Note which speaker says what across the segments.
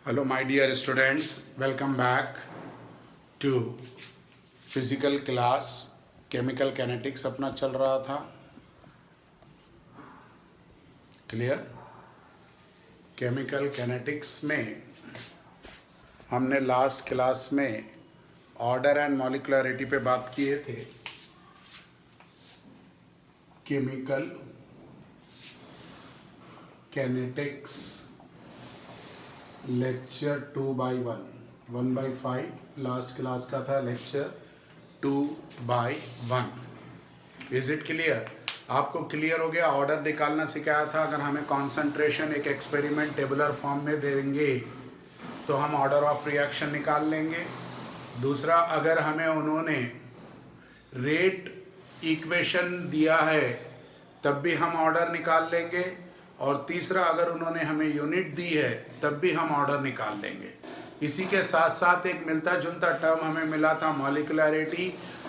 Speaker 1: Hello, my dear students. Welcome back to physical class. Chemical kinetics अपना चल रहा था. क्लियर. केमिकल कैनेटिक्स में हमने लास्ट क्लास में ऑर्डर एंड मॉलिक्युलरिटी पे बात किए थे. Chemical kinetics lecture 2/1 last class का था. लेक्चर 2/1. Is it clear? आपको क्लियर हो गया? ऑर्डर निकालना सिखाया था. अगर हमें कॉन्सेंट्रेशन एक एक्सपेरिमेंट टेबुलर फॉर्म में दे देंगे तो हम ऑर्डर ऑफ रिएक्शन निकाल लेंगे. दूसरा, अगर हमें उन्होंने रेट इक्वेशन दिया है तब भी हम ऑर्डर निकाल लेंगे. और तीसरा, अगर उन्होंने हमें यूनिट दी है तब भी हम ऑर्डर निकाल लेंगे. इसी के साथ साथ एक मिलता जुलता टर्म हमें मिला था मॉलिक्युलरिटी,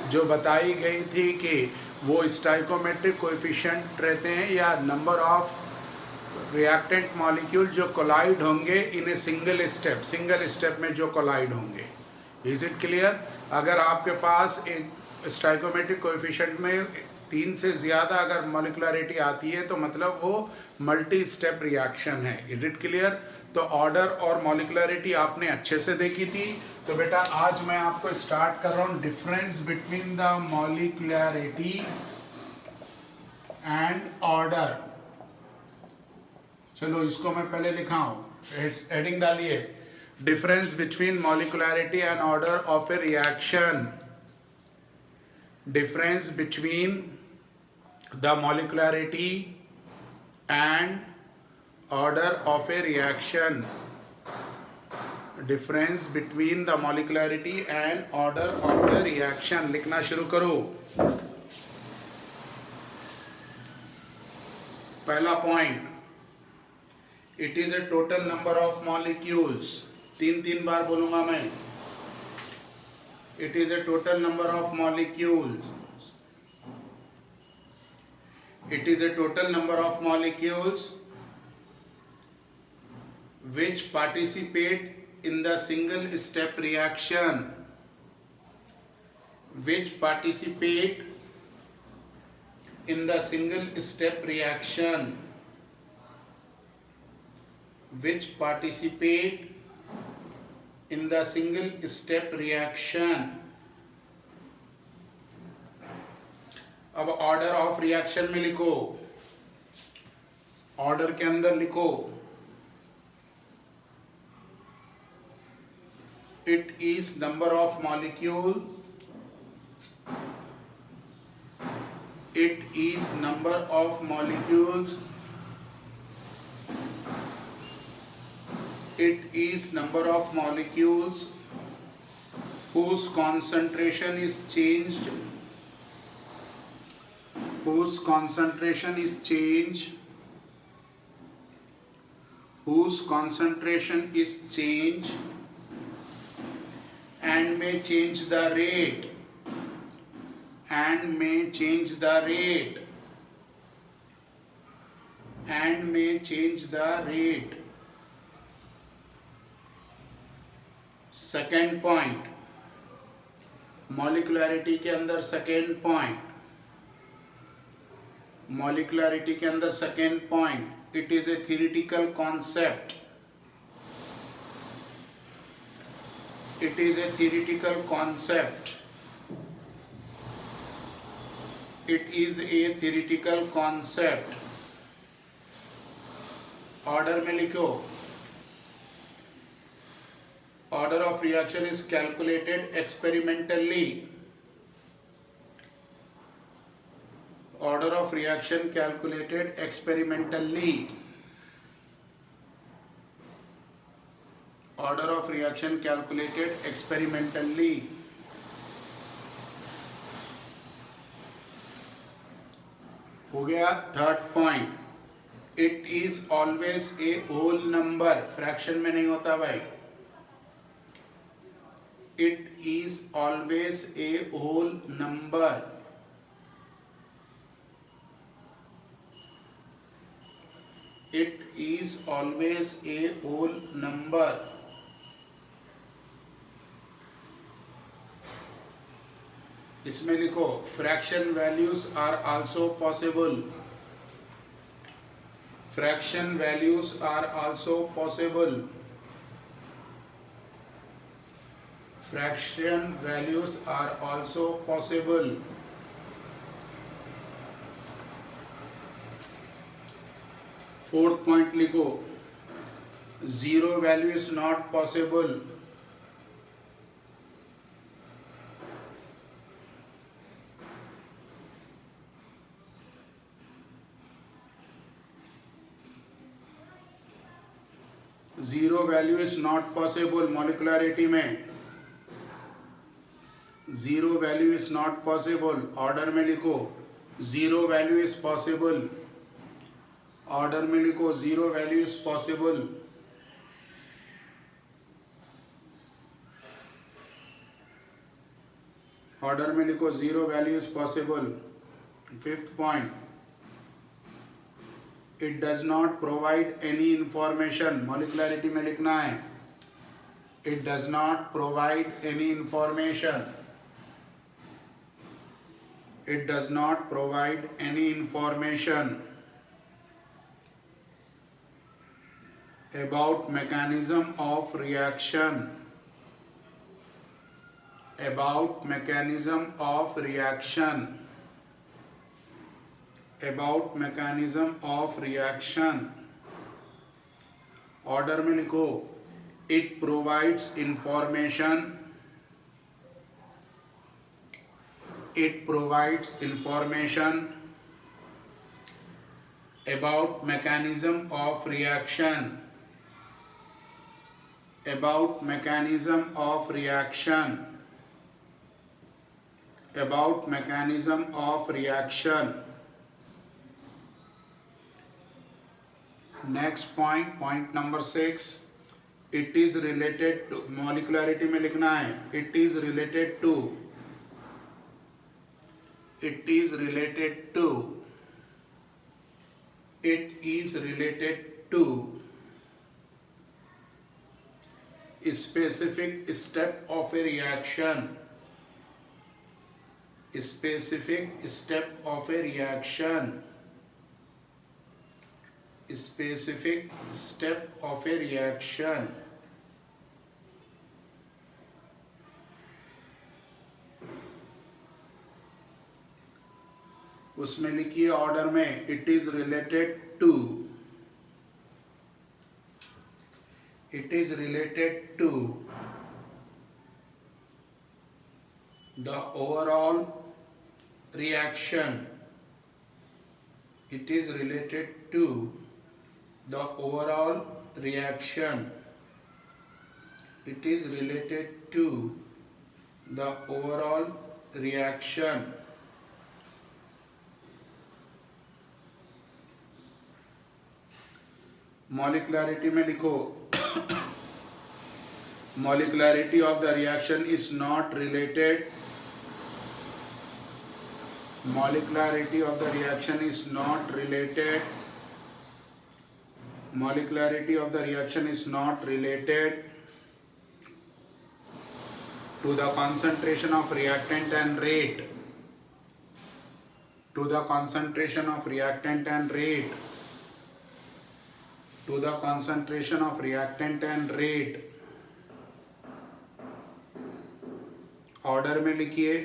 Speaker 1: जो बताई गई थी कि वो स्टाइकोमेट्रिक कोएफिशिएंट रहते हैं या नंबर ऑफ रिएक्टेंट मॉलिक्यूल जो कोलाइड होंगे इन ए सिंगल स्टेप में जो कोलाइड होंगे. Is it clear? अगर आपके पास एक स्टाइकोमेट्रिक कोएफिशिएंट में 3 से ज़्यादा अगर मॉलिक्युलरिटी आती है तो मतलब वो मल्टी स्टेप रिएक्शन है. Is it clear? तो ऑर्डर और मॉलिक्युलरिटी आपने अच्छे से देखी थी. तो बेटा आज मैं आपको स्टार्ट कर रहा हूँ difference between the molecularity and order. चलो इसको मैं पहले लिखा हूँ, हेडिंग डालिए. Difference between molecularity and order of a reaction. Difference between the molecularity and order of a reaction. Difference between the molecularity and order of the reaction. लिखना शुरू करो. पहला point, it is a total number of molecules. 3 बार बोलूंगा मैं. It is a total number of molecules. It is a total number of molecules which participate in the single step reaction. Which participate in the single step reaction. Which participate in the single step reaction. अब order of reaction में लिखो. Order के अंदर लिखो it is number of molecule. It is number of molecules. It is number of molecules whose concentration is changed. Whose concentration is changed. Whose concentration is changed and may change the rate. And may change the rate. And may change the rate. Second point, molecularity के अंदर second point. Molecularity के अंदर second point, it is a theoretical concept. It is a theoretical concept. It is a theoretical concept. Order में लिखो. Order of reaction is calculated experimentally. Order of reaction calculated experimentally. Order of reaction calculated experimentally. हो गया. Third point, it is always a whole number. Fraction में नहीं होता भाई. It is always a whole number. It is always a whole number. इसमें लिखो fraction values are also possible, fraction values are also possible, fraction values are also possible. Fourth point लिखो zero value is not possible, zero value is not possible. Molecularity में zero value is not possible. Order में लिखो zero value is possible, order में लिखो zero value is possible. Order में लिखो zero value is possible. Fifth point, it does not provide any information, molecularity में लिखना है it does not provide any information, it does not provide any information about mechanism of reaction, about mechanism of reaction, about mechanism of reaction। Order में लिखो it provides information, it provides information about mechanism of reaction, about mechanism of reaction, about mechanism of reaction। Next point, point number 6, it is related to, molecularity में लिखना है it is related to, it is related to, it is related to a specific step of a reaction, a specific step of a reaction, a specific step of a reaction। उसमें लिखिए order में it is related to, it is related to the overall reaction, it is related to the overall reaction, it is related to the overall reaction. Molecularity में लिखो molecularity of the reaction is not related, molecularity of the reaction is not related, molecularity of the reaction is not related to the concentration of reactant and rate, to the concentration of reactant and rate, to the concentration of reactant and rate। Order में लिखिए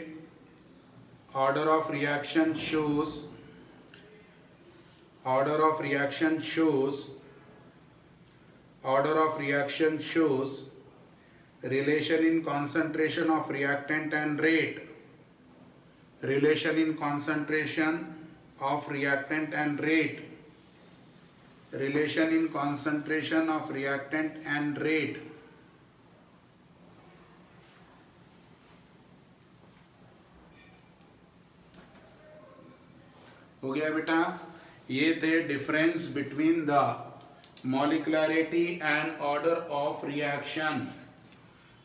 Speaker 1: order of reaction shows, order of reaction shows, order of reaction shows relation in concentration of reactant and rate, relation in concentration of reactant and rate, relation in concentration of reactant and rate। हो गया बेटा, ये थे difference between the molecularity and order of reaction,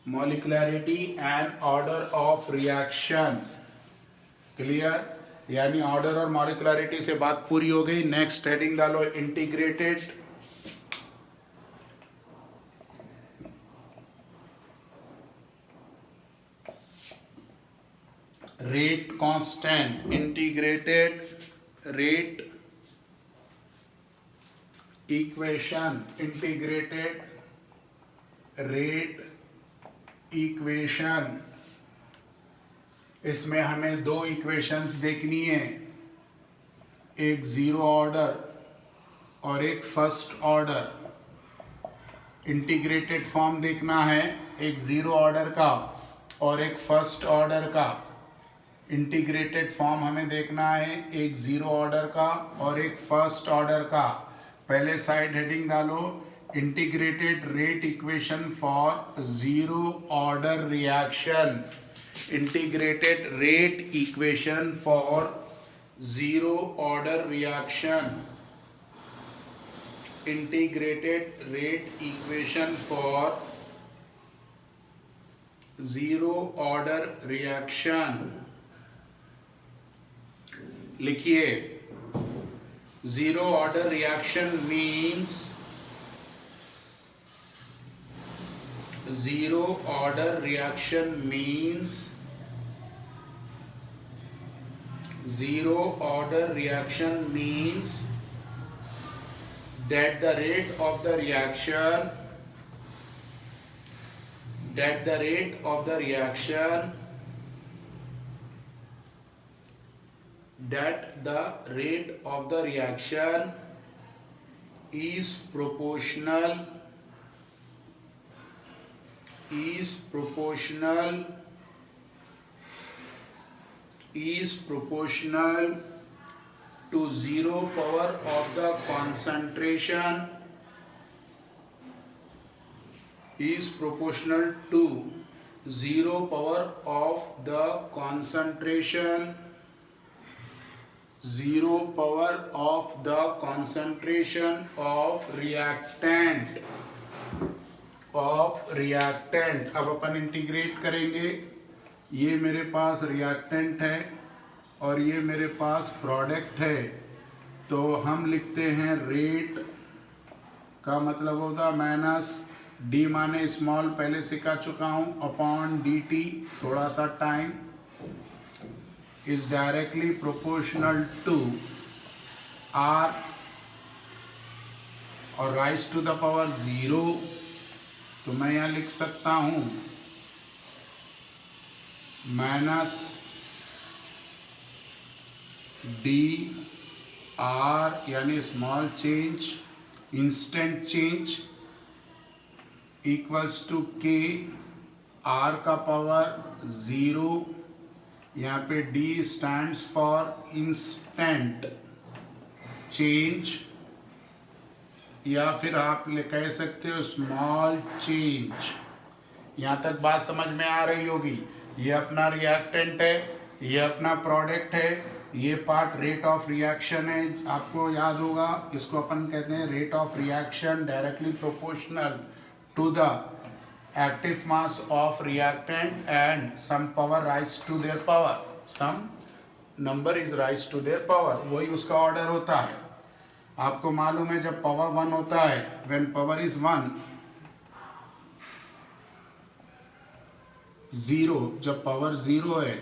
Speaker 1: molecularity and order of reaction. Clear? यानी order और molecularity से बात पूरी हो गई। नेक्स्ट हेडिंग डालो integrated rate constant, integrated rate equation, integrated rate equation। इसमें हमें दो इक्वेशंस देखनी है, एक जीरो ऑर्डर और एक फर्स्ट ऑर्डर। इंटीग्रेटेड फॉर्म देखना है, एक जीरो ऑर्डर का और एक फर्स्ट ऑर्डर का। इंटीग्रेटेड फॉर्म हमें देखना है, एक जीरो ऑर्डर का और एक फर्स्ट ऑर्डर का। पहले साइड हेडिंग डालो, integrated rate equation for zero order reaction. Integrated rate equation for zero order reaction. integrated rate equation for zero order reaction। लिखिए, zero order reaction means zero order reaction means zero order reaction means that the rate of the reaction that the rate of the reaction is proportional to zero power of the concentration, is proportional to zero power of the concentration, zero power of the concentration of reactant। अब अपन integrate करेंगे, ये मेरे पास reactant है और ये मेरे पास product है, तो हम लिखते हैं रेट का मतलब होता माइनस डी माने स्मॉल, पहले सिखा चुका हूँ, अपॉन डी टी, थोड़ा सा time, is directly proportional to R और rise to the power zero. तो मैं यहाँ लिख सकता हूँ माइनस डी आर यानी small change, instant change, equals to K R का पावर ज़ीरो। यहाँ पे D stands for instant change, या फिर आप कह सकते हो स्मॉल चेंज। यहाँ तक बात समझ में आ रही होगी। ये अपना रिएक्टेंट है, ये अपना प्रोडक्ट है, ये पार्ट रेट ऑफ रिएक्शन है, आपको याद होगा। इसको अपन कहते हैं rate of reaction directly proportional to the active mass of reactant and some power raise to their power, some number is raise to their power, वही उसका ऑर्डर होता है। आपको मालूम है जब पावर 1 होता है, व्हेन पावर इज 1, 0, जब पावर 0 है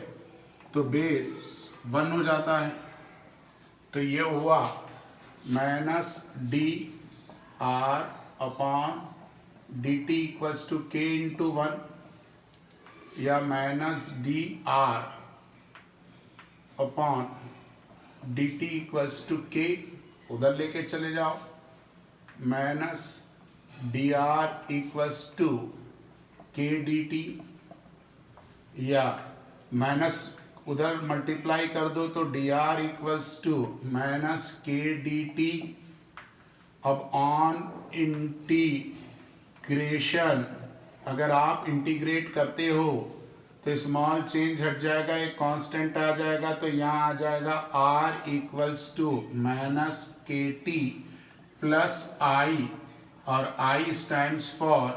Speaker 1: तो बेस 1 हो जाता है। तो ये हुआ minus D R upon D T equals to K into 1, या minus D R upon D T equals to K, उधर लेके चले जाओ, minus D R equals to K D T, या माइनस उधर मल्टीप्लाई कर दो तो D R equals to minus K D T. अब ऑन इंटीग्रेशन अगर आप इंटीग्रेट करते हो तो स्मॉल चेंज हट जाएगा, एक कांस्टेंट आ जाएगा, तो यहाँ आ जाएगा are equals to minus K T plus आई, और आई stands for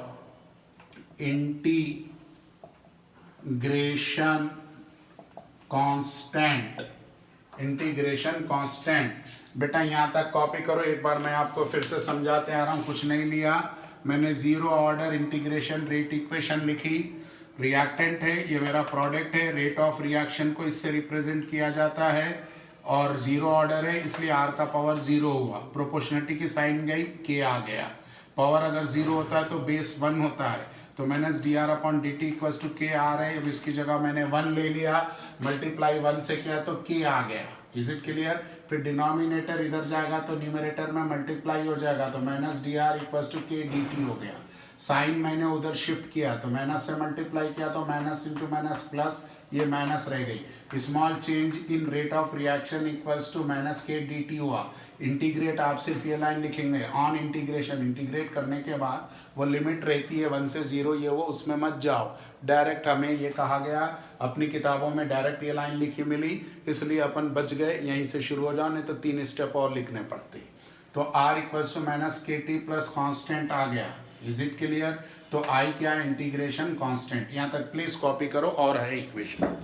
Speaker 1: integration constant. Integration constant बेटा यहाँ तक कॉपी करो। एक बार मैं आपको फिर से समझाते आ रहा हूँ, कुछ नहीं लिया मैंने। Zero order integration rate equation लिखी, रिएक्टेंट है, ये मेरा प्रोडक्ट है, रेट ऑफ रिएक्शन को इससे रिप्रेजेंट किया जाता है और जीरो ऑर्डर है इसलिए आर का पावर जीरो हुआ, प्रोपोर्शनलिटी की साइन गई, के आ गया। पावर अगर जीरो होता है तो बेस वन होता है, तो minus D R upon D T equal to K R है। अब इसकी जगह मैंने वन ले लिया, मल्टीप्लाई वन से किया तो के आ गया। Is it clear? फिर डिनोमिनेटर इधर जाएगा तो न्यूमरेटर में मल्टीप्लाई हो जाएगा, तो minus D R equal to K D T हो गया। साइन मैंने उधर शिफ्ट किया तो माइनस से मल्टीप्लाई किया तो माइनस इंटू माइनस प्लस, ये माइनस रह गई। Small change in rate of reaction equals to minus K D T हुआ। इंटीग्रेट आप सिर्फ ये लाइन लिखेंगे, ऑन इंटीग्रेशन, इंटीग्रेट करने के बाद वो लिमिट रहती है 1 से 0, ये वो उसमें मत जाओ, डायरेक्ट हमें ये कहा गया, अपनी किताबों में डायरेक्ट ये लाइन लिखी मिली इसलिए अपन बच गए, यहीं से शुरू हो जाओ, नहीं तो 3 स्टेप और लिखने पड़ते। तो are equals to minus K T plus constant आ गया। Is it clear? तो आई क्या है? Integration constant. यहां तक प्लीज कॉपी करो और है इक्वेशन।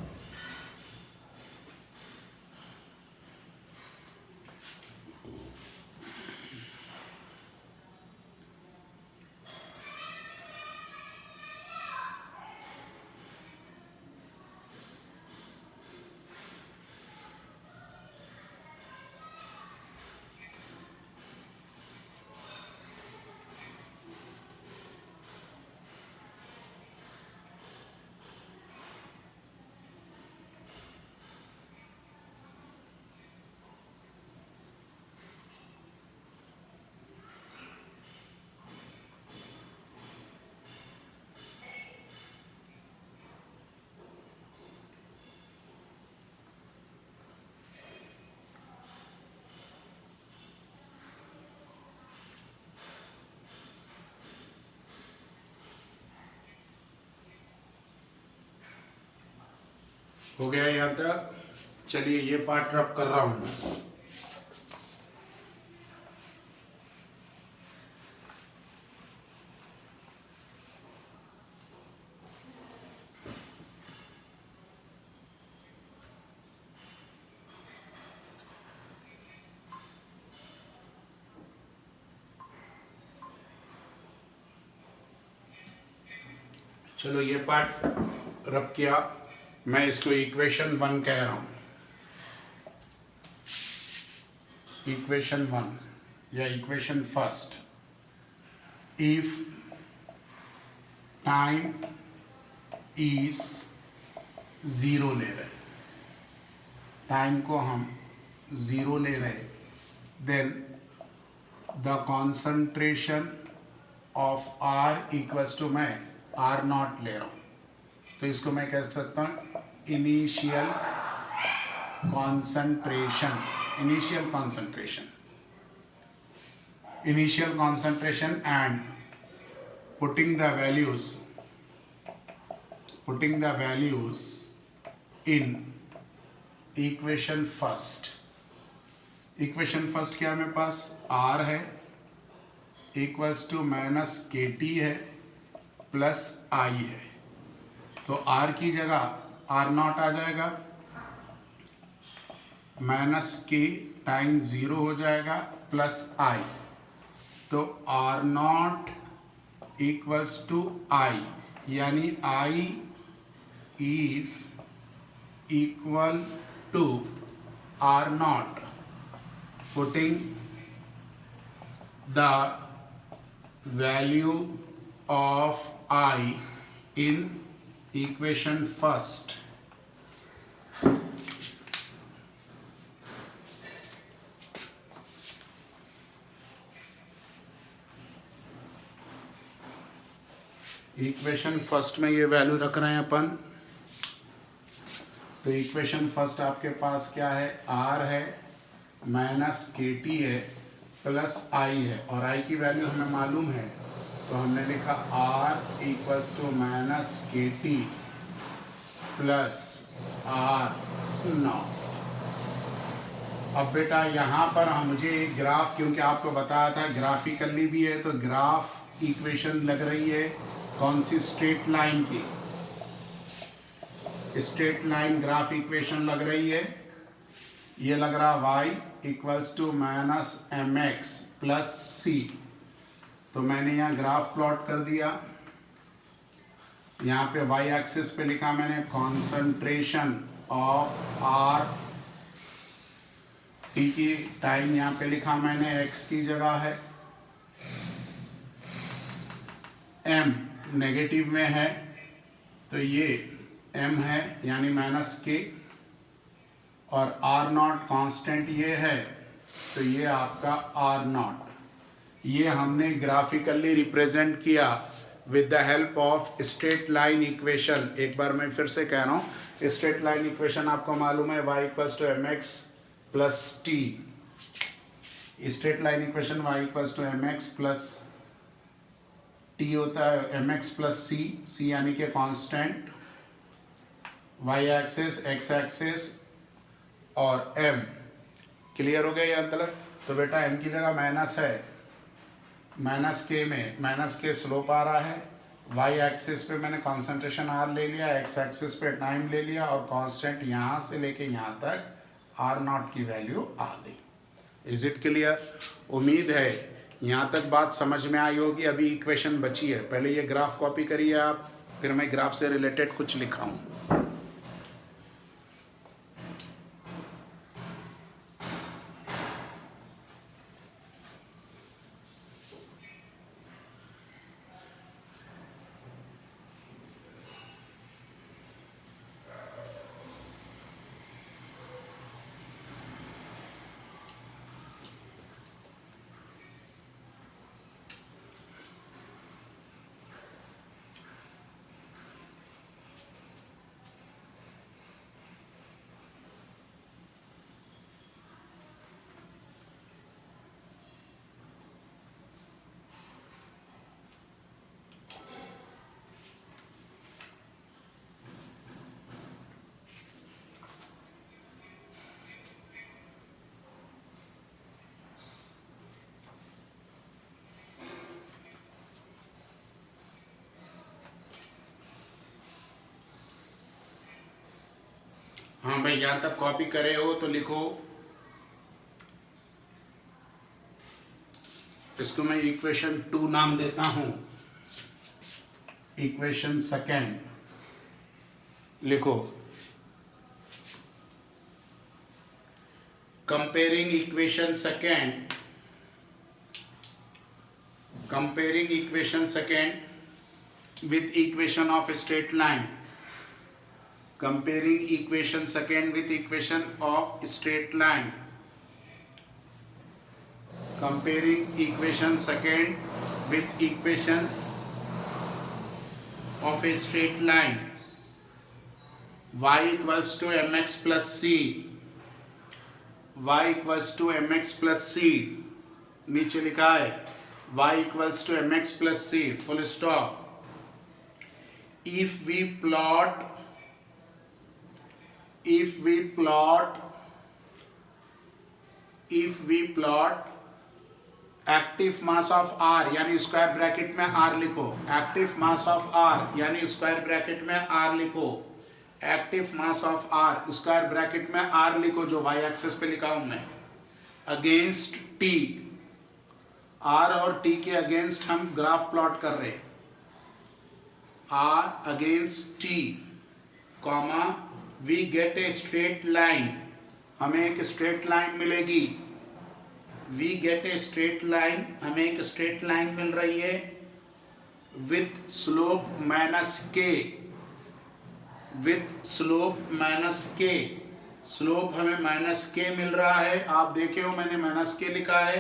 Speaker 1: हो गया यहाँ तक? चलिए ये पार्ट रब कर रहा हूं मैं। चलो ये पार्ट रब किया, मैं इसको इक्वेशन 1 कह रहा हूं। इक्वेशन 1 या equation first, if time is 0 ले रहे, टाइम को हम 0 ले रहे, then the concentration of R equals to, मैं आर नॉट ले रहा हूं तो इसको मैं कह सकता हूं initial concentration. Initial concentration, initial concentration and putting the values in equation first. Equation first क्या है मेरे पास? आर है equals to minus K T है प्लस आई है, तो आर की जगह आर नॉट आ जाएगा, माइनस के टाइम 0 हो जाएगा प्लस आई, तो R not equals to I, यानी I is equal to R not, putting the value of I in equation first. Equation first में ये वैल्यू रख रहे हैं अपन, तो इक्वेशन फर्स्ट आपके पास क्या है? R है माइनस के टी है प्लस I है, और I की वैल्यू हमें मालूम है तो हमने लिखा R equals to minus K T plus are not. अब बेटा यहाँ पर हम मुझे एक ग्राफ, क्योंकि आपको बताया था ग्राफिकली भी है, तो ग्राफ इक्वेशन लग रही है कौन सी? स्ट्रेट लाइन की। स्ट्रेट लाइन ग्राफ इक्वेशन लग रही है, ये लग रहा y equals to minus M X plus C, तो मैंने यहाँ ग्राफ प्लॉट कर दिया। यहाँ पे वाई एक्सिस पे लिखा मैंने कॉन्सेंट्रेशन ऑफ आर, टी की टाइम यहाँ पे लिखा मैंने एक्स की जगह है, एम नेगेटिव में है तो ये एम है यानी माइनस के, और आर नॉट कांस्टेंट ये है तो ये आपका आर नॉट। ये हमने ग्राफिकली रिप्रेजेंट किया with the help of straight line equation. एक बार मैं फिर से कह रहा हूँ, स्ट्रेट लाइन इक्वेशन आपको मालूम है y equals to M X plus T. Straight line equation y equals to M X plus T होता है, M X plus C, C यानी कि constant, y axis x axis और m। क्लियर हो गया यहाँ तक? तो बेटा m की जगह माइनस है, माइनस के में माइनस के स्लोप आ रहा है, y एक्सिस पे मैंने कंसंट्रेशन r ले लिया, x एक्सिस पे टाइम ले लिया और कांस्टेंट यहाँ से लेके यहाँ तक r नॉट की वैल्यू आ गई। Is it clear? उम्मीद है यहाँ तक बात समझ में आई होगी। अभी इक्वेशन बची है, पहले ये ग्राफ कॉपी करिए आप, फिर मैं ग्राफ से रिलेटेड कुछ लिखा हूँ। हाँ भाई, यहाँ तक कॉपी करे हो तो लिखो। इसको मैं इक्वेशन 2 नाम देता हूं, इक्वेशन सेकेंड लिखो। Comparing equation second, comparing equation second with equation of straight line, comparing equation second with equation of straight line, comparing equation second with equation of a straight line, y equals to mx plus c, y equals to mx plus c, नीचे लिखा है y equals to mx plus c full stop। if we plot active mass of R यानी square bracket में R लिखो, active mass of R यानी square bracket में R लिखो, active mass of R square bracket में R लिखो, जो y axis पे लिखा हूं मैं, अगेंस्ट T, R और T के अगेंस्ट हम ग्राफ प्लॉट कर रहे हैं, R against T, comma we get a straight line, हमें एक स्ट्रेट लाइन मिलेगी, we get a straight line, हमें एक स्ट्रेट लाइन मिल रही है with slope minus k, with slope minus k, slope हमें माइनस k मिल रहा है, आप देखे हो मैंने माइनस k लिखा है,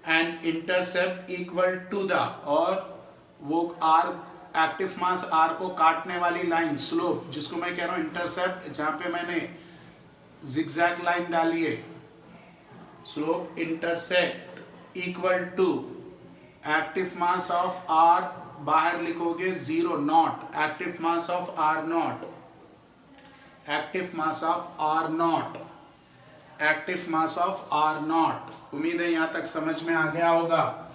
Speaker 1: and intercept equal to the, और वो r एक्टिव मास R को काटने वाली लाइन स्लोप, जिसको मैं कह रहा हूं इंटरसेप्ट, जहां पे मैंने जिगजैग लाइन डाली है, slope intercept equal to active mass of R, बाहर लिखोगे 0 not, active mass of R not, active mass of R not, active mass of R not. उम्मीद है यहां तक समझ में आ गया होगा।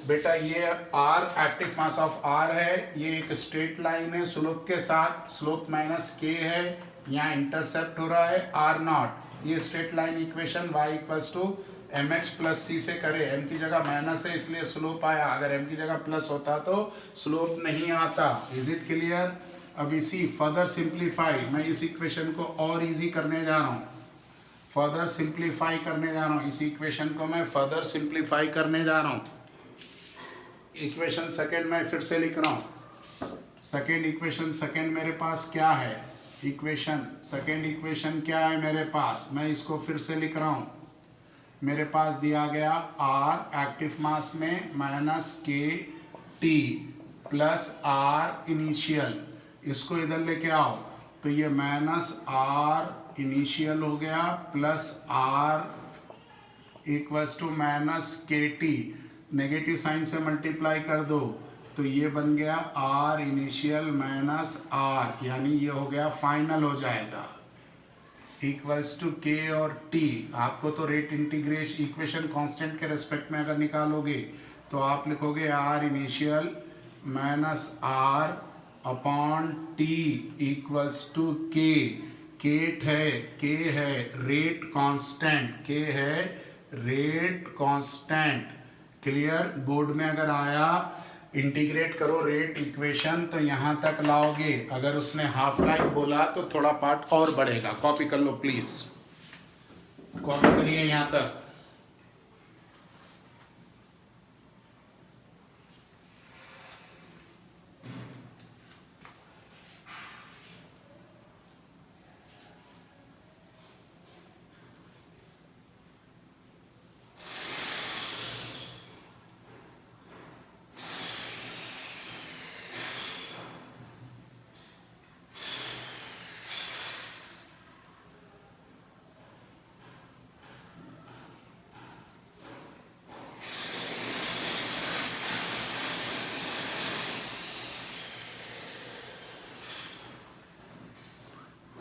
Speaker 1: बेटा ये R active mass of R है, ये एक स्ट्रेट लाइन है स्लोप के साथ, स्लोप माइनस k है, यहाँ इंटरसेप्ट हो रहा है R नॉट, ये straight line equation y equals to mx plus C से करे, m की जगह माइनस है इसलिए स्लोप आया, अगर m की जगह प्लस होता तो स्लोप नहीं आता। Is it clear? अब इसी फर्दर सिंप्लीफाई, मैं इस इक्वेशन को और इजी करने जा रहा हूँ, फर्दर सिंप्लीफाई करने जा रहा हूँ, इस इक्वेशन को मैं फर्दर सिंप्लीफाई करने जा रहा हूँ। इक्वेशन सेकेंड मैं फिर से लिख रहा हूँ, सेकेंड इक्वेशन सेकेंड मेरे पास क्या है, इक्वेशन सेकेंड इक्वेशन क्या है मेरे पास, मैं इसको फिर से लिख रहा हूँ। मेरे पास दिया गया r एक्टिव मास में minus K T plus r initial, इसको इधर लेके आओ तो ये माइनस r इनिशियल हो गया plus r equals to minus K T, negative sign से मल्टीप्लाई कर दो तो ये बन गया r इनिशियल माइनस r, यानी ये हो गया फाइनल हो जाएगा इक्वल्स टू के और टी। आपको तो रेट इंटीग्रेशन इक्वेशन कांस्टेंट के रेस्पेक्ट में अगर निकालोगे तो आप लिखोगे r initial minus r upon T equals to K, K है रेट कांस्टेंट, के है रेट कांस्टेंट। क्लियर? बोर्ड में अगर आया इंटीग्रेट करो रेट इक्वेशन तो यहाँ तक लाओगे, अगर उसने हाफ लाइफ बोला तो थोड़ा पार्ट और बढ़ेगा। कॉपी कर लो प्लीज, कॉपी करिए यहाँ तक।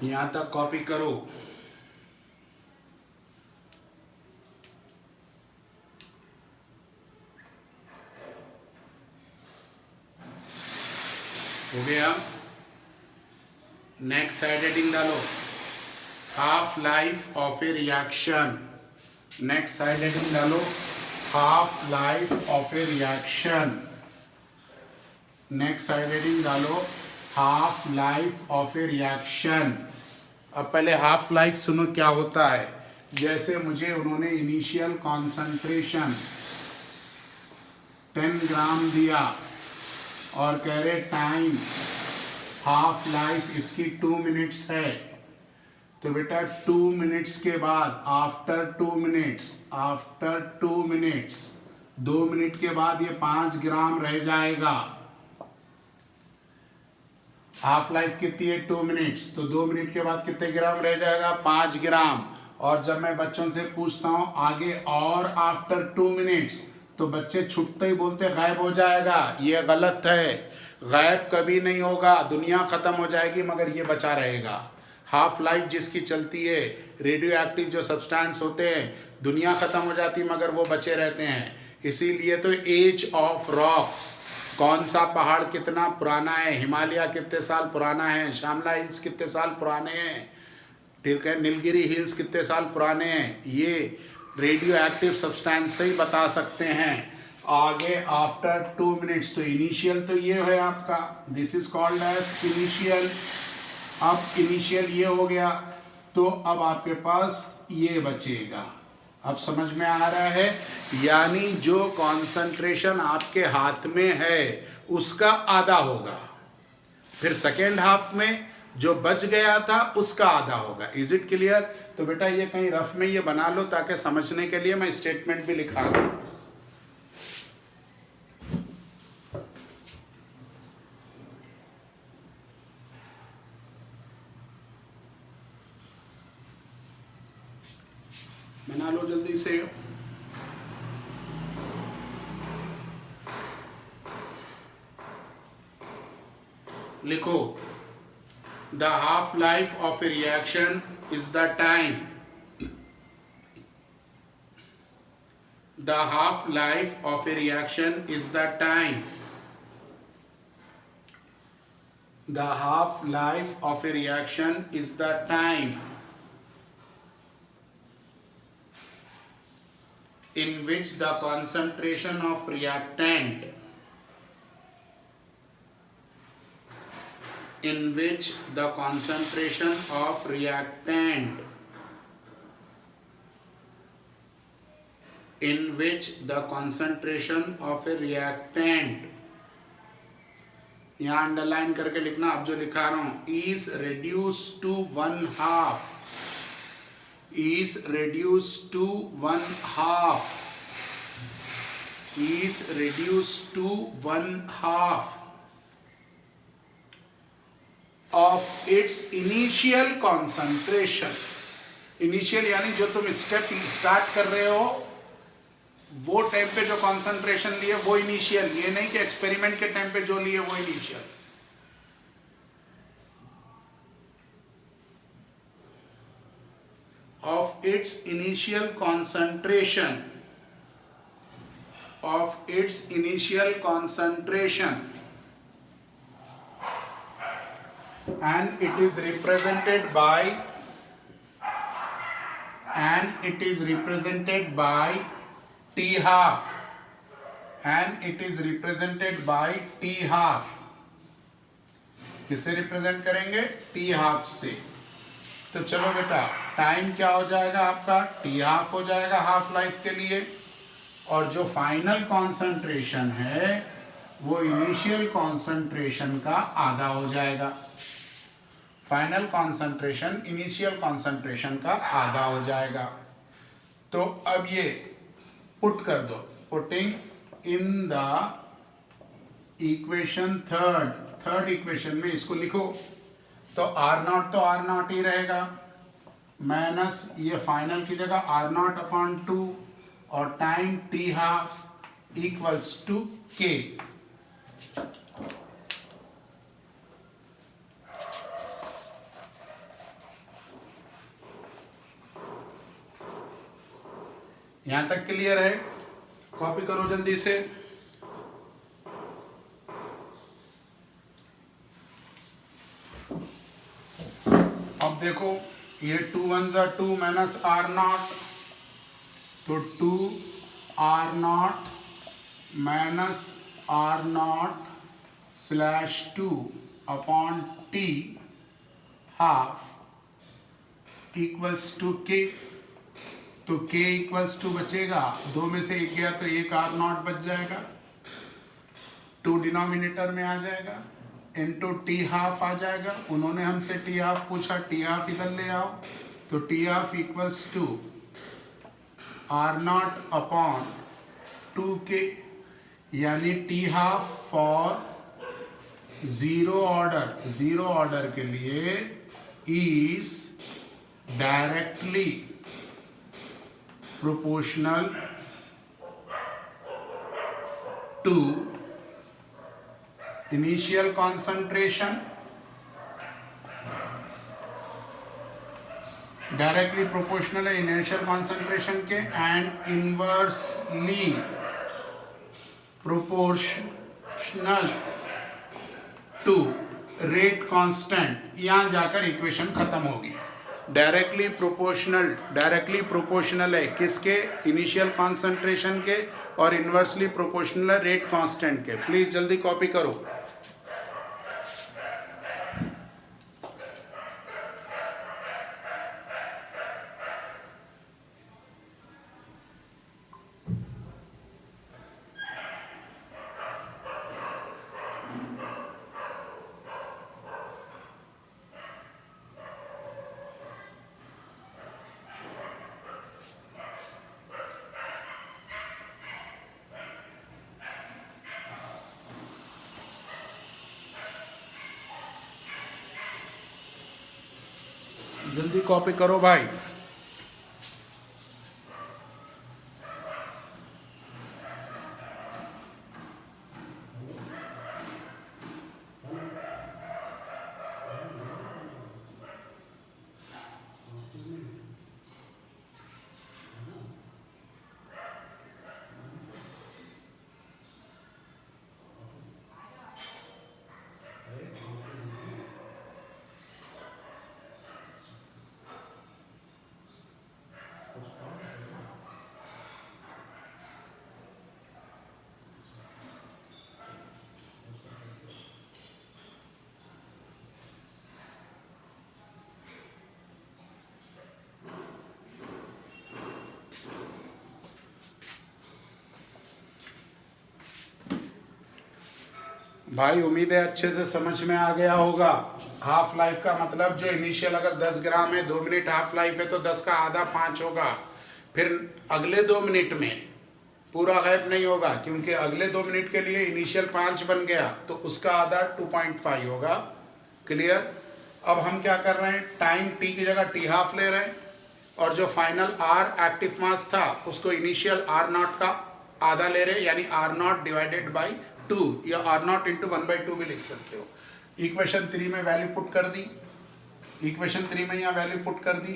Speaker 1: यहां तक कॉपी करो। हो गया? नेक्स्ट साइड हेडिंग डालो, half life of a reaction. Next side heading डालो, half life of a reaction. Next side heading डालो, half life of a reaction. अब पहले हाफ लाइफ सुनो क्या होता है। जैसे मुझे उन्होंने इनिशियल कॉन्सेंट्रेशन 10 ग्राम दिया और कह रहे टाइम हाफ लाइफ इसकी 2 मिनट्स है, तो बेटा 2 मिनट्स के बाद आफ्टर 2 मिनट्स 2 मिनट के बाद ये 5 ग्राम रह जाएगा। हाफ लाइफ कितनी है? 2 मिनट्स, तो 2 मिनट के बाद कितने ग्राम रह जाएगा? 5 ग्राम। और जब मैं बच्चों से पूछता हूं आगे और आफ्टर 2 मिनट्स, तो बच्चे छुटते ही बोलते गायब हो जाएगा। ये गलत है, गायब कभी नहीं होगा, दुनिया खत्म हो जाएगी मगर ये बचा रहेगा। हाफ लाइफ जिसकी चलती है, रेडियो एक्टिव जो सब्सटेंस होते हैं, दुनिया खत्म हो जाती मगर वो बचे रहते हैं। इसीलिए तो एज ऑफ रॉक्स, कौन सा पहाड़ कितना पुराना है, हिमालय कितने साल पुराना है, शामला हिल्स कितने साल पुराने हैं, ठीक है, नीलगिरी हिल्स कितने साल पुराने हैं, ये रेडियो एक्टिव सब्सटेंस से ही बता सकते हैं। आगे आफ्टर 2 मिनट्स, तो इनिशियल तो ये है आपका, this is called as initial. अब इनिशियल ये हो गया, तो अब आपके पास ये बचेगा। अब समझ में आ रहा है? यानी जो कॉन्सेंट्रेशन आपके हाथ में है उसका आधा होगा, फिर सेकेंड हाफ में जो बच गया था उसका आधा होगा। Is it clear? तो बेटा ये कहीं रफ में ये बना लो ताकि समझने के लिए मैं स्टेटमेंट भी लिखा दूं। बना लो जल्दी से। लिखो, the half life of a reaction is the time, the half life of a reaction is the time, the half life of a reaction is the time. which the concentration of reactant in which the concentration of reactant in which the concentration of a reactant, यहाँ underline करके लिखना, अब जो लिखा रहा हूं, is reduced to 1/2, is reduced to 1/2, is reduced to 1/2 of its initial concentration. Initial यानी जो तुम स्टेप स्टार्ट कर रहे हो वो टाइम पे जो कॉन्सेंट्रेशन लिए वो इनिशियल, ये नहीं कि एक्सपेरिमेंट के टाइम पे जो लिए वो initial. Of its initial concentration, of its initial concentration, and it is represented by T half, and it is represented by T half. किससे रिप्रेजेंट करेंगे? T half से. तो चलो बेटा, टाइम क्या हो जाएगा आपका? T half हो जाएगा हाफ लाइफ के लिए, और जो फाइनल कॉन्सेंट्रेशन है वो इनिशियल कॉन्सेंट्रेशन का आधा हो जाएगा. फाइनल कॉन्सेंट्रेशन इनिशियल कॉन्सेंट्रेशन का आधा हो जाएगा. तो अब ये पुट कर दो, putting in the equation third equation में इसको लिखो. तो R0 तो R0 ही रहेगा, माइनस ये फाइनल की जगह R0/2 और time T half equals to K. यहां तक क्लियर है? कॉपी करो जल्दी से. अब देखो, ये 2 1 2 माइनस R0, तो 2R0 minus R0/2 upon T half equals to K. तो K इक्वल्स टू बचेगा, दो में से एक गया तो एक R0 बच जाएगा, 2 डिनोमिनेटर में आ जाएगा, इनटू T हाफ आ जाएगा. उन्होंने हमसे T हाफ पूछा, T हाफ इधर ले आओ, तो T half equals to R0/2K, यानी T half for zero order के लिए is directly proportional to initial concentration, directly proportional है initial concentration के, and inversely proportional to rate constant. यहाँ जाकर इक्वेशन खत्म होगी. डायरेक्टली प्रोपोर्शनल है किसके? इनिशियल कॉन्सेंट्रेशन के, और इन्वर्सली प्रोपोर्शनल है रेट कांस्टेंट के. प्लीज जल्दी कॉपी करो. जल्दी कॉपी करो भाई. भाई उम्मीद है अच्छे से समझ में आ गया होगा। हाफ लाइफ का मतलब जो इनिशियल अगर 10 ग्राम है, 2 मिनट हाफ लाइफ है तो 10 का आधा 5 होगा। फिर अगले 2 मिनट में पूरा गायब नहीं होगा, क्योंकि अगले 2 मिनट के लिए इनिशियल 5 बन गया तो उसका आधा 2.5 होगा। क्लियर। अब हम क्या कर रहे हैं, टाइम टी की जगह टी हाफ ले रहे हैं, और जो फाइनल आर एक्टिव मास था उसको इनिशियल आर नॉट का आधा ले रहे हैं, यानी आर नॉट डिवाइडेड बाई 2, या आर नॉट इंटू 1/2 भी लिख सकते हो। इक्वेशन 3 में वैल्यू पुट कर दी, इक्वेशन 3 में यहाँ वैल्यू पुट कर दी,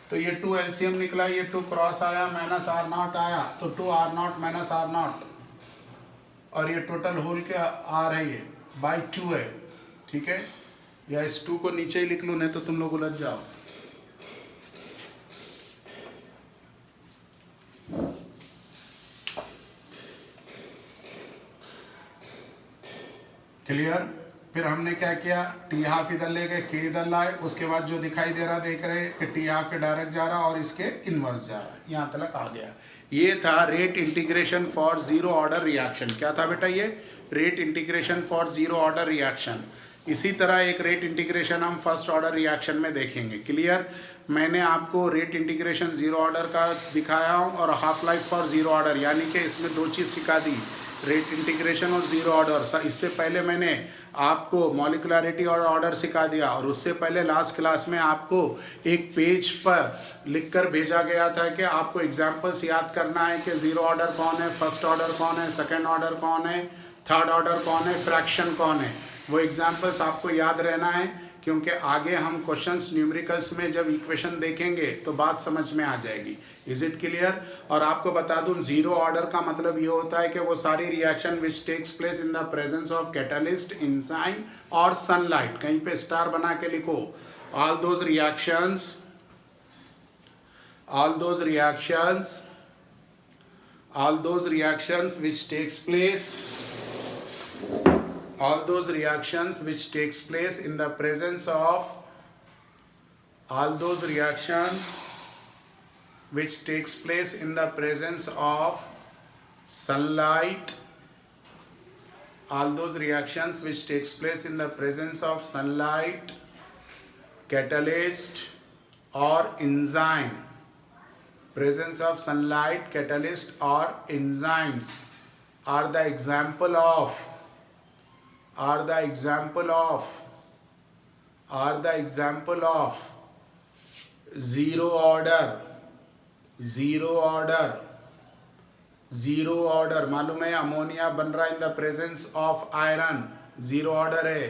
Speaker 1: तो ये 2 एलसीएम निकला, ये 2 क्रॉस आया, माइनस आर नॉट आया, तो 2 R not minus R not, और ये टोटल होल के आर है, ये बाई 2 है। ठीक है, या इस 2 को नीचे ही लिख लूँ, नहीं तो तुम लोग उलझ जाओ। क्लियर। फिर हमने क्या किया, टी हाफ इधर ले गए, के इधर लाए, उसके बाद जो दिखाई दे रहा देख रहे कि टी हाफ के डायरेक्ट जा रहा और इसके इनवर्स जा रहा, यहाँ तक आ गया। ये था rate integration for zero order reaction. क्या था बेटा, ये rate integration for zero order reaction. इसी तरह एक रेट इंटीग्रेशन हम फर्स्ट ऑर्डर रिएक्शन में देखेंगे। क्लियर। मैंने आपको रेट इंटीग्रेशन जीरो ऑर्डर का दिखाया हूँ और half life for zero order, यानी कि इसमें 2 चीज़ सिखा दी, रेट इंटीग्रेशन और जीरो ऑर्डर। इससे पहले मैंने आपको मॉलिकुलरिटी और ऑर्डर सिखा दिया, और उससे पहले लास्ट क्लास में आपको एक पेज पर लिखकर भेजा गया था कि आपको एग्जाम्पल्स याद करना है कि जीरो ऑर्डर कौन है, फर्स्ट ऑर्डर कौन है, सेकेंड ऑर्डर कौन है, थर्ड ऑर्डर कौन है, फ्रैक्शन कौन है। वो एग्जाम्पल्स आपको याद रहना है, क्योंकि आगे हम क्वेश्चंस न्यूमेरिकल्स में जब इक्वेशन देखेंगे तो बात समझ में आ जाएगी। Is it clear. और आपको बता दूं, जीरो ऑर्डर का मतलब ये होता है कि वो सारी reaction which takes place in the presence of catalyst, enzyme और सनलाइट। कहीं पे स्टार बना के लिखो, all those reactions which takes place all those reactions which takes place in the presence of sunlight, all those reactions which takes place in the presence of sunlight, catalyst or enzyme, presence of sunlight, catalyst or enzymes are the example of zero order। मालूम है ammonia बन रहा in the presence of iron, zero order है।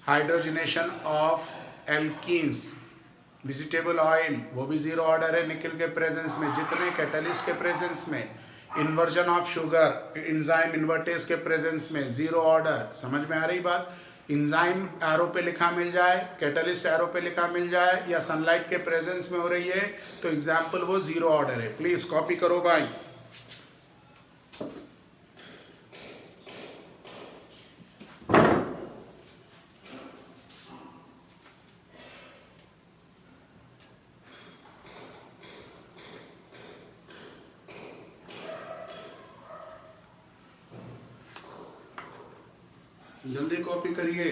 Speaker 1: Hydrogenation of alkenes, vegetable oil, वो भी zero order है निकल के प्रेजेंस में। जितने कैटलिस्ट के प्रेजेंस में, inversion of sugar, enzyme invertase के प्रेजेंस में, जीरो ऑर्डर। समझ में आ रही बात। एंजाइम एरो पे लिखा मिल जाए, कैटलिस्ट एरो पे लिखा मिल जाए, या सनलाइट के प्रेजेंस में हो रही है, तो एग्जाम्पल वो जीरो ऑर्डर है। प्लीज कॉपी करो भाई। जल्दी कॉपी करिए।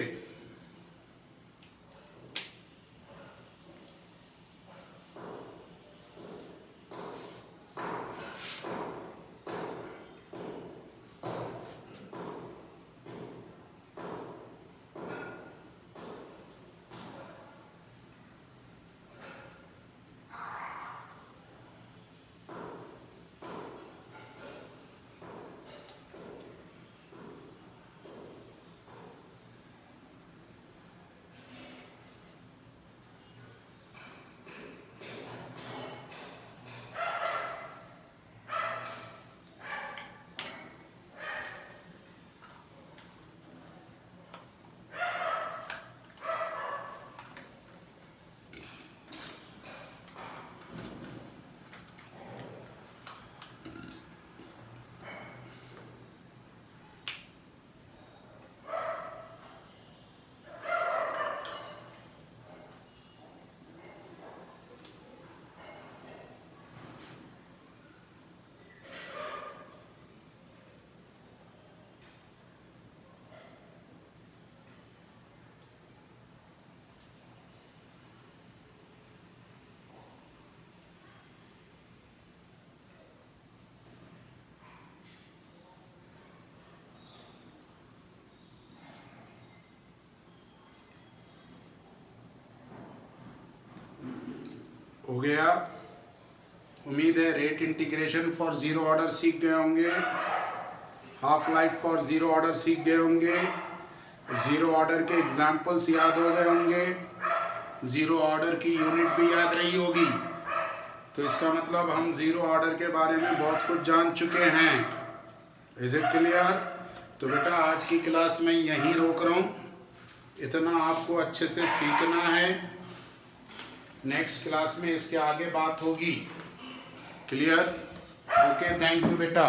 Speaker 1: हो गया। उम्मीद है rate integration for zero order सीख गए होंगे, half life for zero order सीख गए होंगे, जीरो ऑर्डर के एग्जाम्पल्स याद हो गए होंगे, जीरो ऑर्डर की यूनिट भी याद रही होगी। तो इसका मतलब हम जीरो ऑर्डर के बारे में बहुत कुछ जान चुके हैं। Is it clear? तो बेटा आज की क्लास में यहीं रोक रहा हूँ, इतना आपको अच्छे से सीखना है। नेक्स्ट क्लास में इसके आगे बात होगी। क्लियर? ओके, थैंक यू बेटा।